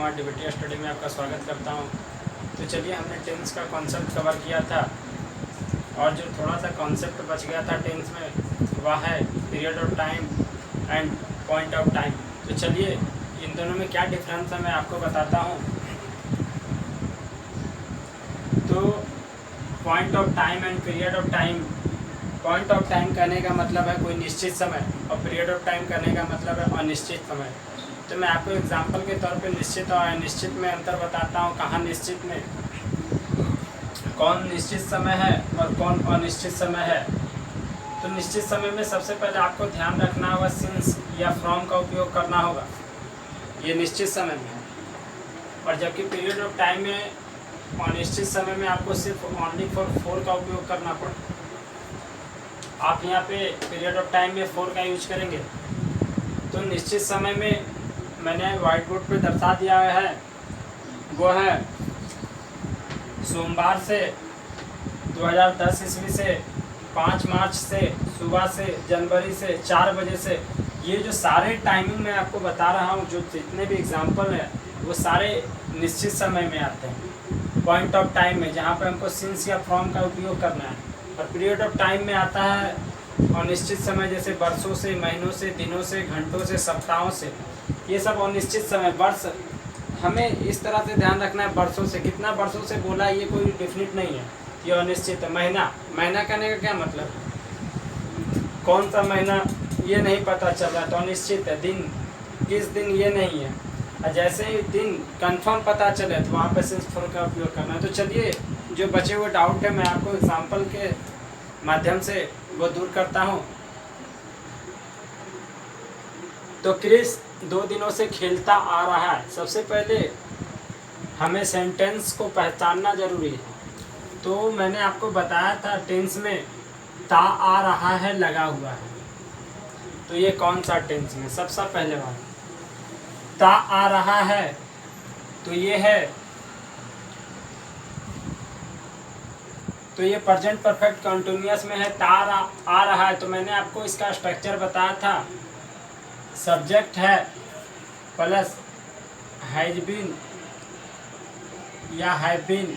Kumar DBT study में आपका स्वागत करता हूं। तो चलिए, हमने टेंस का कॉन्सेप्ट कवर किया था और जो थोड़ा सा कॉन्सेप्ट बच गया था टेंस में वह है period of time and point of time. तो चलिए, इन दोनों में क्या डिफरेंस है मैं आपको बताता हूं। तो point of time and period of time, point of time कहने का मतलब है कोई निश्चित समय और पीरियड ऑफ टाइम कहने का मतलब है अनिश्चित समय। तो मैं आपको एग्जांपल के तौर पे निश्चित और अनिश्चित में अंतर बताता हूँ। कहाँ निश्चित में कौन निश्चित समय है और कौन अनिश्चित समय है। तो निश्चित समय में सबसे पहले आपको ध्यान रखना होगा सिंस या फ्रॉम का उपयोग करना होगा, ये निश्चित समय में है। और जबकि पीरियड ऑफ टाइम में अनिश्चित समय में आपको सिर्फ ओनली फॉर का उपयोग करना पड़ता। आप यहाँ पे पीरियड ऑफ टाइम में फॉर का यूज करेंगे। तो निश्चित समय में मैंने व्हाइट बोर्ड पे दर्शा दिया है, वो है सोमवार से 2010 ईस्वी से 5 मार्च से सुबह से जनवरी से 4 बजे से। ये जो सारे टाइमिंग मैं आपको बता रहा हूँ, जो जितने भी एग्जाम्पल हैं वो सारे निश्चित समय में आते हैं पॉइंट ऑफ टाइम में, जहाँ पे हमको सिंस या फ्रॉम का उपयोग करना है। और पीरियड ऑफ टाइम में आता है अनिश्चित समय, जैसे वर्षों से, महीनों से, दिनों से, घंटों से, सप्ताहों से। ये सब अनिश्चित समय। वर्ष हमें इस तरह से ध्यान रखना है, वर्षों से, कितना वर्षों से बोला ये कोई डेफिनिट नहीं है, ये अनिश्चित है। महीना, महीना कहने का क्या मतलब, कौन सा महीना ये नहीं पता चल रहा तो अनिश्चित है। दिन, किस दिन ये नहीं है। और जैसे ही दिन कंफर्म पता चले तो वहाँ पर सिंस फॉर का उपयोग करना है। तो चलिए, जो बचे हुए डाउट है मैं आपको एग्जाम्पल के माध्यम से वो दूर करता हूँ। तो क्रिस 2 दिनों से खेलता आ रहा है। सबसे पहले हमें सेंटेंस को पहचानना जरूरी है। तो मैंने आपको बताया था टेंस में ता आ रहा है लगा हुआ है। तो ये कौन सा टेंस में, सबसे पहले बात ता आ रहा है, तो ये है, तो ये प्रेजेंट परफेक्ट कंटिन्यूअस में है। ता आ रहा है। तो मैंने आपको इसका स्ट्रक्चर बताया था, सब्जेक्ट है प्लस हैज बीन या हैव बीन।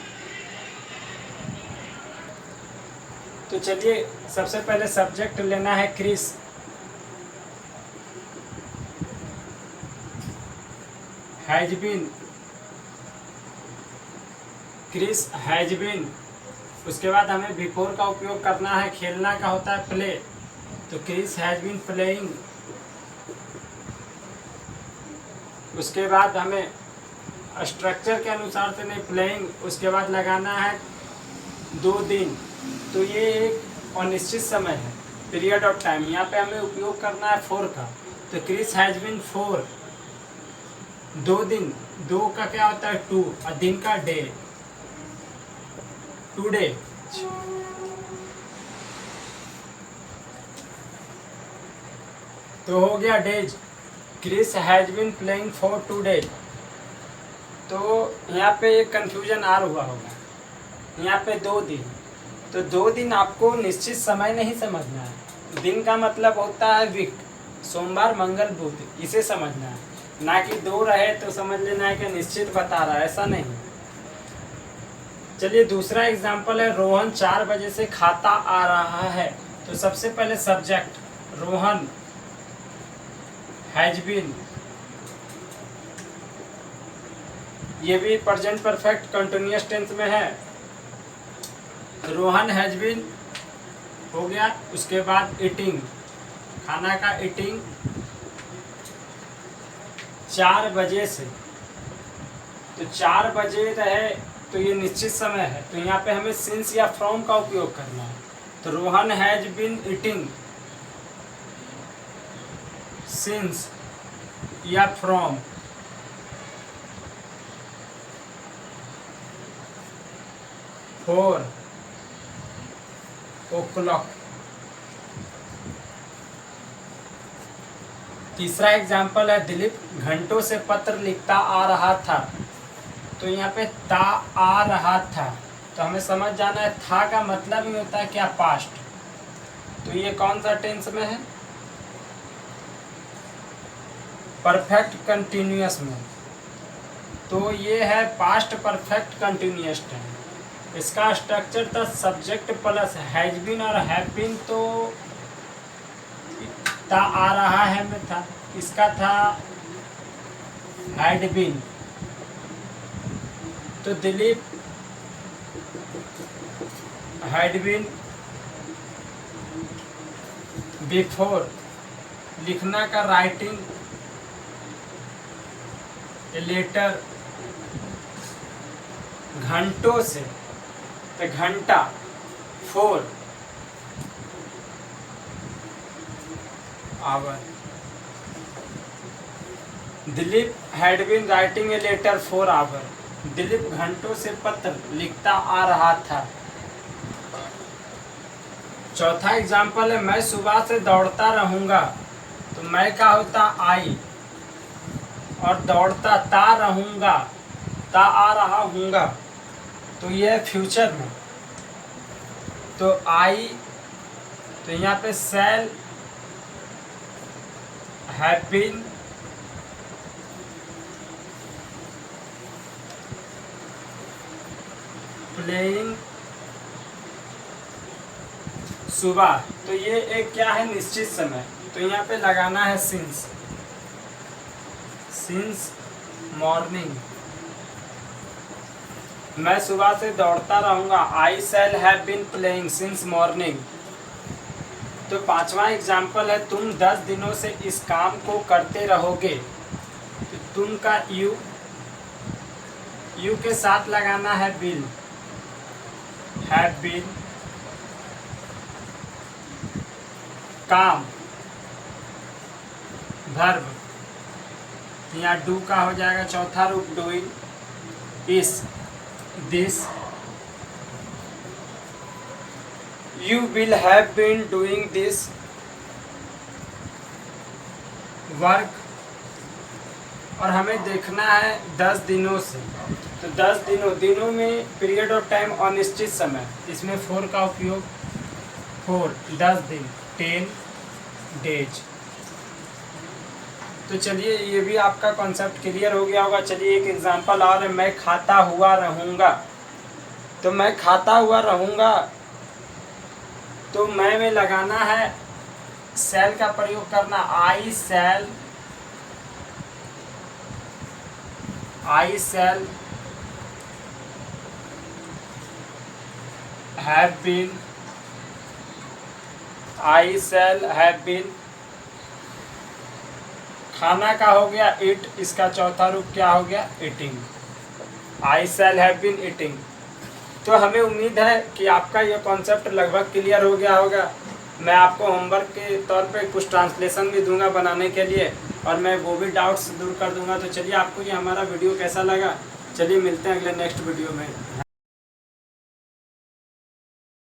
तो चलिए, सबसे पहले सब्जेक्ट लेना है Chris, has been, Chris has been. उसके बाद हमें बिफोर का उपयोग करना है, खेलना का होता है प्ले, तो क्रिस हैज बीन प्लेइंग। उसके बाद हमें स्ट्रक्चर के अनुसार से नहीं, प्लेइंग, उसके बाद लगाना है 2 दिन। तो ये एक अनिश्चित समय है, पीरियड ऑफ टाइम। यहाँ पे हमें उपयोग करना है फॉर का, तो क्रिस हैज बीन फॉर 2 दिन। 2 का क्या होता है 2, और दिन का डे, टुडे। तो हो गया days, Chris has been playing for 2 days. तो यहाँ पे एक कंफ्यूजन आ हुआ होगा, यहाँ पे 2 दिन, तो 2 दिन आपको निश्चित समय नहीं समझना है। दिन का मतलब होता है वीक, सोमवार मंगल बुध, इसे समझना है, ना कि 2 रहे तो समझ लेना है कि निश्चित बता रहा है, ऐसा नहीं। चलिए, दूसरा एग्जाम्पल है रोहन 4 बजे से खाता आ रहा है। तो सबसे पहले सब्जेक्ट रोहन हैज बीन, ये भी प्रेजेंट परफेक्ट कंटिन्यूअस टेंस में है। रोहन हैज बीन हो गया। उसके बाद ईटिंग, खाना का ईटिंग 4 बजे से, तो 4 बजे रहे तो ये निश्चित समय है। तो यहाँ पे हमें सिंस या फ्रॉम का उपयोग करना है। तो Rohan has been eating, since या फ्रॉम। Four o'clock। तीसरा एग्जाम्पल है दिलीप घंटों से पत्र लिखता आ रहा था। तो यहाँ पे ता आ रहा था, तो हमें समझ जाना है था का मतलब ही होता है क्या, पास्ट। तो ये कौन सा टेंस में है, परफेक्ट कंटिन्यूअस में। तो ये है पास्ट परफेक्ट कंटिन्यूअस टेंस। इसका स्ट्रक्चर था सब्जेक्ट प्लस हैज बीन और हैव बीन, तो था आ रहा है में था, इसका था हैड बीन। तो दिलीप हैड बीन बिफोर, लिखना का राइटिंग ए लेटर, घंटों से तो घंटा four hour. Dilip had been writing a letter for hour, Dilip घंटों से पत्र लिखता आ रहा था। चौथा एग्जाम्पल है मैं सुबह से दौड़ता रहूंगा, तो मैं का होता आई, और दौड़ता ता रहूंगा, ता आ रहा हूँगा, तो ये फ्यूचर में। तो आई, तो यहाँ पे शैल हैव बीन प्लेइंग सुबह, तो ये एक क्या है निश्चित समय, तो यहाँ पे लगाना है सिंस, सिंस मॉर्निंग। मैं सुबह से दौड़ता रहूंगा, I shall have been playing since morning. तो पांचवा एग्जाम्पल है तुम 10 दिनों से इस काम को करते रहोगे, तो तुम का यू के साथ लगाना है विल, हैव बीन काम वर्ब, यहाँ डू का हो जाएगा चौथा रूप डूइंग, इस this, you will have been doing this work. और हमें देखना है 10 दिनों से, तो 10 दिनों में पीरियड ऑफ टाइम अनिश्चित समय, इसमें 4 का उपयोग, 4 10 दिन 10 डेज। तो चलिए ये भी आपका कॉन्सेप्ट क्लियर हो गया होगा। चलिए एक एग्जांपल और है, मैं खाता हुआ रहूँगा, तो मैं खाता हुआ रहूँगा, तो मैं में लगाना है शैल का प्रयोग करना, I shall have been, I shall have been. खाना का हो गया इट, इसका चौथा रूप क्या हो गया eating, I shall have been eating. तो हमें उम्मीद है कि आपका यह कॉन्सेप्ट लगभग क्लियर हो गया होगा। मैं आपको होमवर्क के तौर पे कुछ ट्रांसलेशन भी दूंगा बनाने के लिए, और मैं वो भी डाउट्स दूर कर दूंगा। तो चलिए आपको ये हमारा वीडियो कैसा लगा, चलिए मिलते हैं अगले नेक्स्ट वीडियो में।